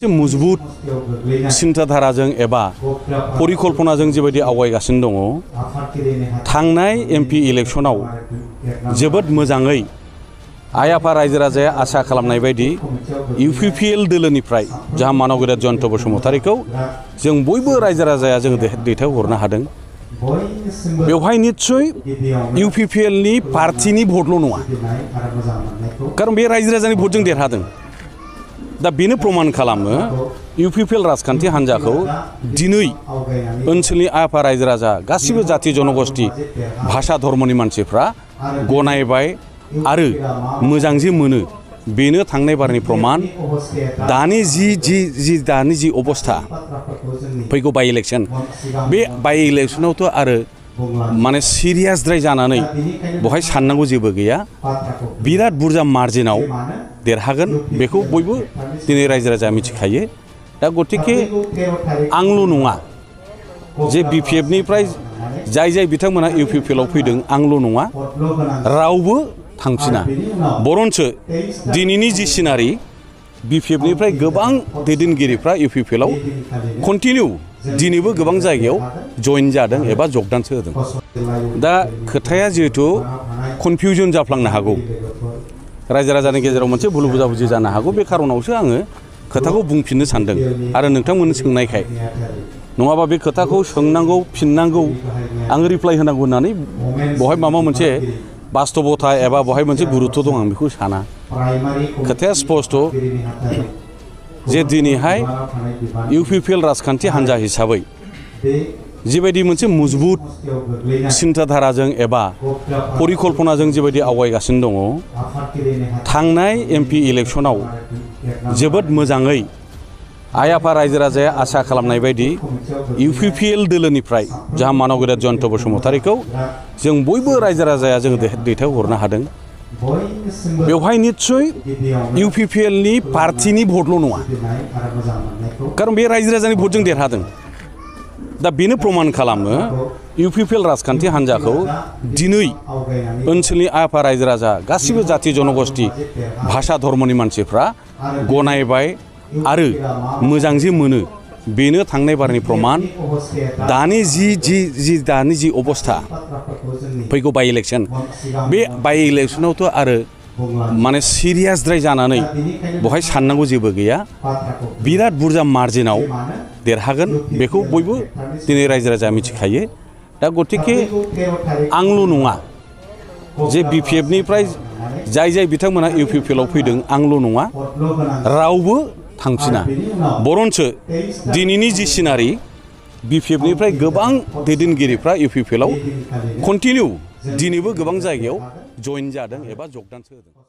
मजबुत सिन्थाधाराजों एबा परिकल्पनाजों जेबायदि आवगायगासिनो दङ थांनाय एमपि इलेक्शनाव जोबोद मोजाङै आइ आफा रायजो राजाया आसा खालामनाय बायदि इउपिपिएल दोलोनिफ्राय जाहा मानव गेदेर जयन्त बसुमतारीखौ जों बयबो रायजो राजाया जों दैथायहरनो हादों। बेवहाय निश्चय इउपिपिएलनि पार्टिनि भटल' नङा, खारन बे रायजो राजानि भटजों देरहादों। दा बेनो प्रमान खालामो इउपिपिएल राजखान्थि हान्जाखौ दिनै ओनसोलनि आइ आफा रायजो राजा गासिबो जाति जनगोष्ठी भाषा धर्मनि मानसिफ्रा गनायबाय आरो मोजां जे मोनो। बेनो थांनाय बारनि प्रमान। दानि जि अबस्था फैगौ बाइ इलेक्शन, बे बाइ इलेक्शनावथ' आरो माने सिरियासद्राय जानानै बहाय साननांगौ जेबो गैया। बिराद बुरजा मार्जिनाव देरहागोन बेखौ बयबो दिनै रायजो राजा मिथिखायो। दा गतिके आंल' नङा जे बिपिएफनिफ्राय जाय बिथांमोना इउपिपिएलआव फैदों आंल' नङा, रावबो थांफिना। बरन्सो दिनैनि जि सिनारि बिपिएफनिफ्राय गोबां दैदेनगिरिफ्रा इउपिपिएलआव कन्टिनिउ दिनैबो गोबां जायगायाव जइन जादों एबा जगदानसो होदों। दा खोथाया जिहेतु कनफिउजन जाफ्लांनो हागौ, रायजो राजानि गेजेराव मोनसे भुल बुजाबुजि जानो हागौ। बे खारनावसो आङो खोथाखौ बुंफिननो सानदों आरो नोंथांमोननो सोंनायखाय। नङाबा बे खोथाखौ सोंनांगौ फिननांगौ आङो रिप्लाइ होनांगौ होननानै बहाय माबा मोनसे बास्तबता एबा बहाय मोनसे गुरुत्व दं आं बेखौ साना। खोथाया स्पष्ट जे दिनैहाय इउपिपिएल राजखान्थि हान्जा हिसाबै जिबायदि मोनसे मजबुत सिन्थाधाराजों एबा परिकल्पनाजों जेबायदि आवगायगासिनो दङ थांनाय एमपि इलेक्शनाव जोबोद मोजाङै आइ आफा रायजो राजाया आसा खालामनाय बायदि इउपिपिएल दोलोनिफ्राय जाहा मानव गेदेर जयन्त बसुमतारीखौ जों बयबो रायजो राजाया जों दैथायहरनो हादों। बेवहाय निश्चय इउपिपिएलनि पार्टिनि भटल' नङा, खारन बे रायजो राजानि भटजों देरहादों। दा बेनो प्रमान खालामो इउपिपिएल राजखान्थि हान्जाखौ दिनै ओनसोलनि आइ आफा रायजो राजा गासिबो जाति जनगोष्ठी भाषा धर्मनि मानसिफ्रा गनायबाय आरो मोजां जे मोनो। बेनो थांनाय बारनि प्रमान। दानि जि अबस्था फैगौ बाइ इलेक्शन, बे बाइ इलेक्शनावथ' आरो माने सिरियासद्राय जानानै बहाय साननांगौ जेबो गैया। बिराद बुरजा मार्जिनाव देरहागोन बेखौ बयबो दिनै रायजो राजा मिथिखायो। दा गतिके आंल' नङा जे बिपिएफनिफ्राय जाय बिथांमोना इउपिपिएलआव फैदों आंल' नङा, रावबो थांफिना। बरन्सो दिनैनि जि सिनारि बिपिएफनिफ्राय गोबां दैदेनगिरिफ्रा इउपिपिएलआव कन्टिनिउ दिनैबो गोबां जायगायाव जइन जादों एबा जगदानसो होदों।